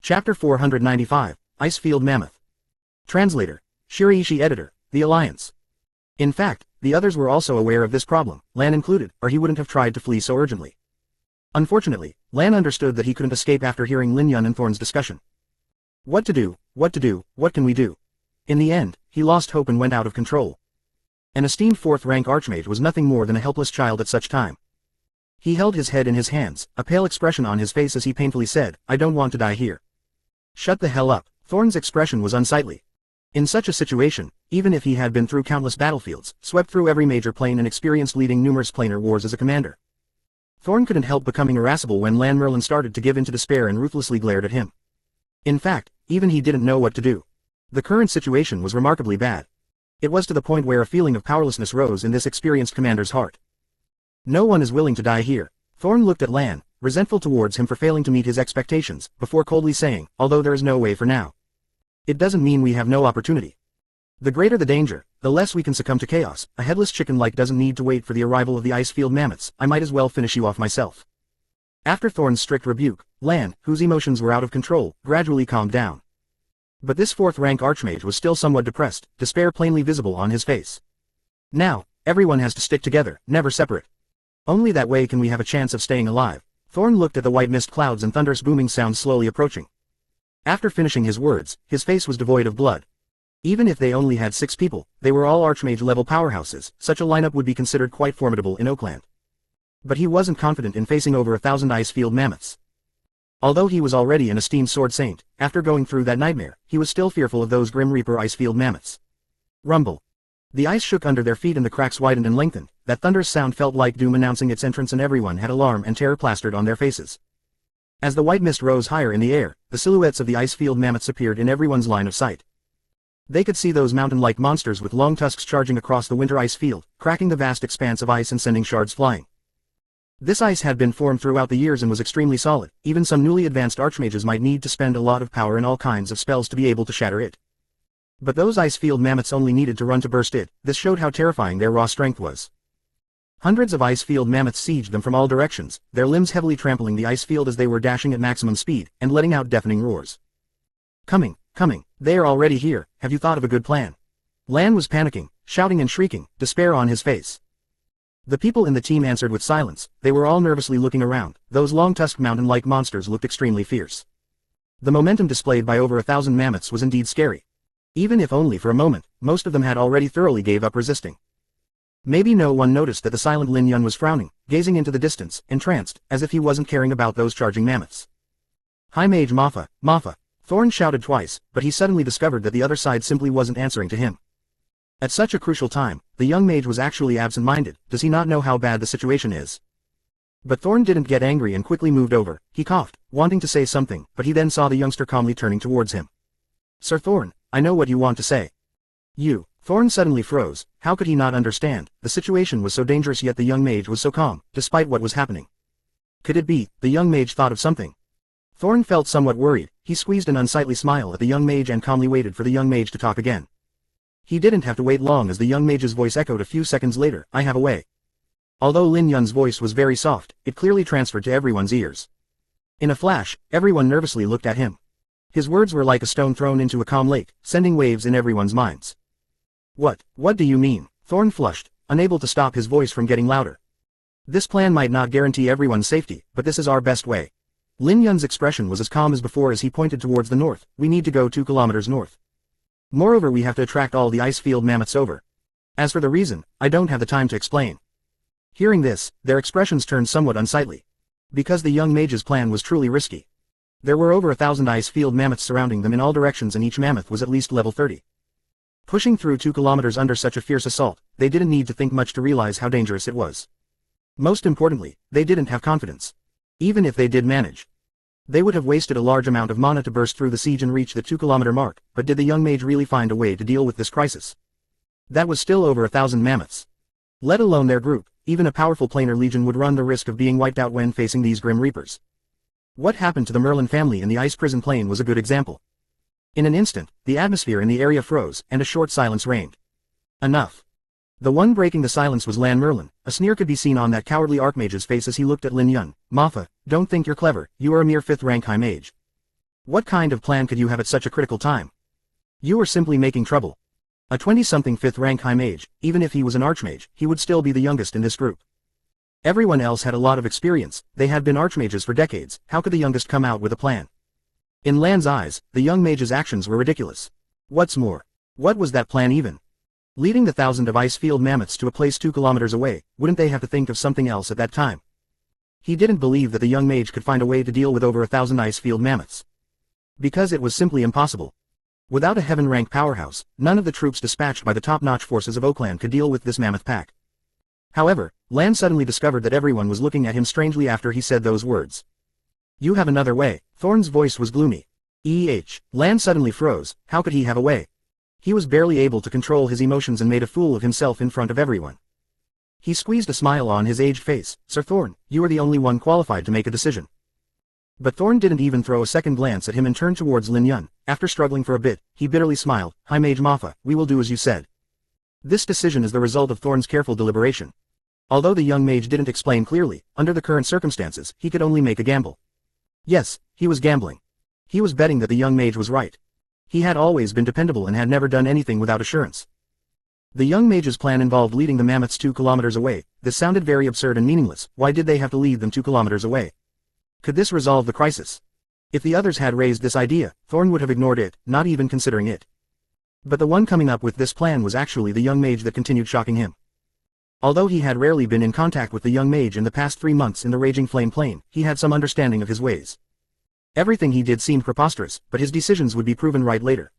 Chapter 495, Icefield Mammoth. Translator. Shiraishi Editor, The Alliance. In fact, the others were also aware of this problem, Lan included, or he wouldn't have tried to flee so urgently. Unfortunately, Lan understood that he couldn't escape after hearing Lin Yun and Thorn's discussion. What to do, what can we do? In the end, he lost hope and went out of control. An esteemed fourth-rank archmage was nothing more than a helpless child at such time. He held his head in his hands, a pale expression on his face as he painfully said, I don't want to die here. Shut the hell up. Thorn's expression was unsightly. In such a situation, even if he had been through countless battlefields, swept through every major plane and experienced leading numerous planar wars as a commander, Thorn couldn't help becoming irascible when Lan Merlin started to give in to despair and ruthlessly glared at him. In fact, even he didn't know what to do. The current situation was remarkably bad. It was to the point where a feeling of powerlessness rose in this experienced commander's heart. No one is willing to die here. Thorn looked at Lan, resentful towards him for failing to meet his expectations, before coldly saying, although there is no way for now. It doesn't mean we have no opportunity. The greater the danger, the less we can succumb to chaos. A headless chicken like doesn't need to wait for the arrival of the Icefield Mammoths. I might as well finish you off myself. After Thorn's strict rebuke, Lan, whose emotions were out of control, gradually calmed down. But this fourth-rank archmage was still somewhat depressed, despair plainly visible on his face. Now, everyone has to stick together, never separate. Only that way can we have a chance of staying alive. Thorn looked at the white mist clouds and thunderous booming sounds slowly approaching. After finishing his words, his face was devoid of blood. Even if they only had 6 people, they were all archmage-level powerhouses. Such a lineup would be considered quite formidable in Oakland. But he wasn't confident in facing over 1,000 Icefield Mammoths. Although he was already an esteemed sword saint, after going through that nightmare, he was still fearful of those Grim Reaper Icefield Mammoths. Rumble. The ice shook under their feet and the cracks widened and lengthened. That thunderous sound felt like doom announcing its entrance, and everyone had alarm and terror plastered on their faces. As the white mist rose higher in the air, the silhouettes of the Icefield Mammoths appeared in everyone's line of sight. They could see those mountain-like monsters with long tusks charging across the winter ice field, cracking the vast expanse of ice and sending shards flying. This ice had been formed throughout the years and was extremely solid. Even some newly advanced archmages might need to spend a lot of power and all kinds of spells to be able to shatter it. But those Icefield Mammoths only needed to run to burst it. This showed how terrifying their raw strength was. Hundreds of Icefield Mammoths sieged them from all directions, their limbs heavily trampling the ice field as they were dashing at maximum speed, and letting out deafening roars. Coming, they are already here. Have you thought of a good plan? Lan was panicking, shouting and shrieking, despair on his face. The people in the team answered with silence. They were all nervously looking around. Those long-tusked mountain-like monsters looked extremely fierce. The momentum displayed by over 1,000 mammoths was indeed scary. Even if only for a moment, most of them had already thoroughly gave up resisting. Maybe no one noticed that the silent Lin Yun was frowning, gazing into the distance, entranced, as if he wasn't caring about those charging mammoths. High Mage Mapha. Thorn shouted twice, but he suddenly discovered that the other side simply wasn't answering to him. At such a crucial time, the young mage was actually absent-minded. Does he not know how bad the situation is? But Thorn didn't get angry and quickly moved over. He coughed, wanting to say something, but he then saw the youngster calmly turning towards him. Sir Thorn, I know what you want to say. Thorn suddenly froze. How could he not understand? The situation was so dangerous, yet the young mage was so calm, despite what was happening. Could it be, the young mage thought of something? Thorn felt somewhat worried. He squeezed an unsightly smile at the young mage and calmly waited for the young mage to talk again. He didn't have to wait long as the young mage's voice echoed a few seconds later. I have a way. Although Lin Yun's voice was very soft, it clearly transferred to everyone's ears. In a flash, everyone nervously looked at him. His words were like a stone thrown into a calm lake, sending waves in everyone's minds. What do you mean? Thorn flushed, unable to stop his voice from getting louder. This plan might not guarantee everyone's safety, but this is our best way. Lin Yun's expression was as calm as before as he pointed towards the north. We need to go 2 kilometers north. Moreover, we have to attract all the Icefield Mammoths over. As for the reason, I don't have the time to explain. Hearing this, their expressions turned somewhat unsightly. Because the young mage's plan was truly risky. There were over 1,000 Icefield Mammoths surrounding them in all directions, and each mammoth was at least level 30. Pushing through 2 kilometers under such a fierce assault, they didn't need to think much to realize how dangerous it was. Most importantly, they didn't have confidence. Even if they did manage, they would have wasted a large amount of mana to burst through the siege and reach the 2-kilometer mark. But did the young mage really find a way to deal with this crisis? That was still over 1,000 mammoths. Let alone their group, even a powerful planar legion would run the risk of being wiped out when facing these Grim Reapers. What happened to the Merlin family in the ice prison plane was a good example. In an instant, the atmosphere in the area froze, and a short silence reigned. Enough. The one breaking the silence was Lan Merlin. A sneer could be seen on that cowardly archmage's face as he looked at Lin Yun. Mapha, don't think you're clever. You are a mere 5th-rank high mage. What kind of plan could you have at such a critical time? You are simply making trouble. A 20-something 5th rank high mage, even if he was an archmage, he would still be the youngest in this group. Everyone else had a lot of experience, they had been archmages for decades, how could the youngest come out with a plan? In Lan's eyes, the young mage's actions were ridiculous. What's more, what was that plan even? Leading the 1,000 of ice-field mammoths to a place 2 kilometers away, wouldn't they have to think of something else at that time? He didn't believe that the young mage could find a way to deal with over 1,000 ice-field mammoths. Because it was simply impossible. Without a heaven-rank powerhouse, none of the troops dispatched by the top-notch forces of Oakland could deal with this mammoth pack. However, Lan suddenly discovered that everyone was looking at him strangely after he said those words. You have another way. Thorn's voice was gloomy. Lan suddenly froze. How could he have a way? He was barely able to control his emotions and made a fool of himself in front of everyone. He squeezed a smile on his aged face. Sir Thorn, you are the only one qualified to make a decision. But Thorn didn't even throw a second glance at him and turned towards Lin Yun. After struggling for a bit, he bitterly smiled. High Mage Maffa, we will do as you said. This decision is the result of Thorn's careful deliberation. Although the young mage didn't explain clearly, under the current circumstances, he could only make a gamble. Yes, he was gambling. He was betting that the young mage was right. He had always been dependable and had never done anything without assurance. The young mage's plan involved leading the mammoths 2 kilometers away. This sounded very absurd and meaningless. Why did they have to lead them 2 kilometers away? Could this resolve the crisis? If the others had raised this idea, Thorn would have ignored it, not even considering it. But the one coming up with this plan was actually the young mage that continued shocking him. Although he had rarely been in contact with the young mage in the past 3 months in the Raging Flame Plain, he had some understanding of his ways. Everything he did seemed preposterous, but his decisions would be proven right later.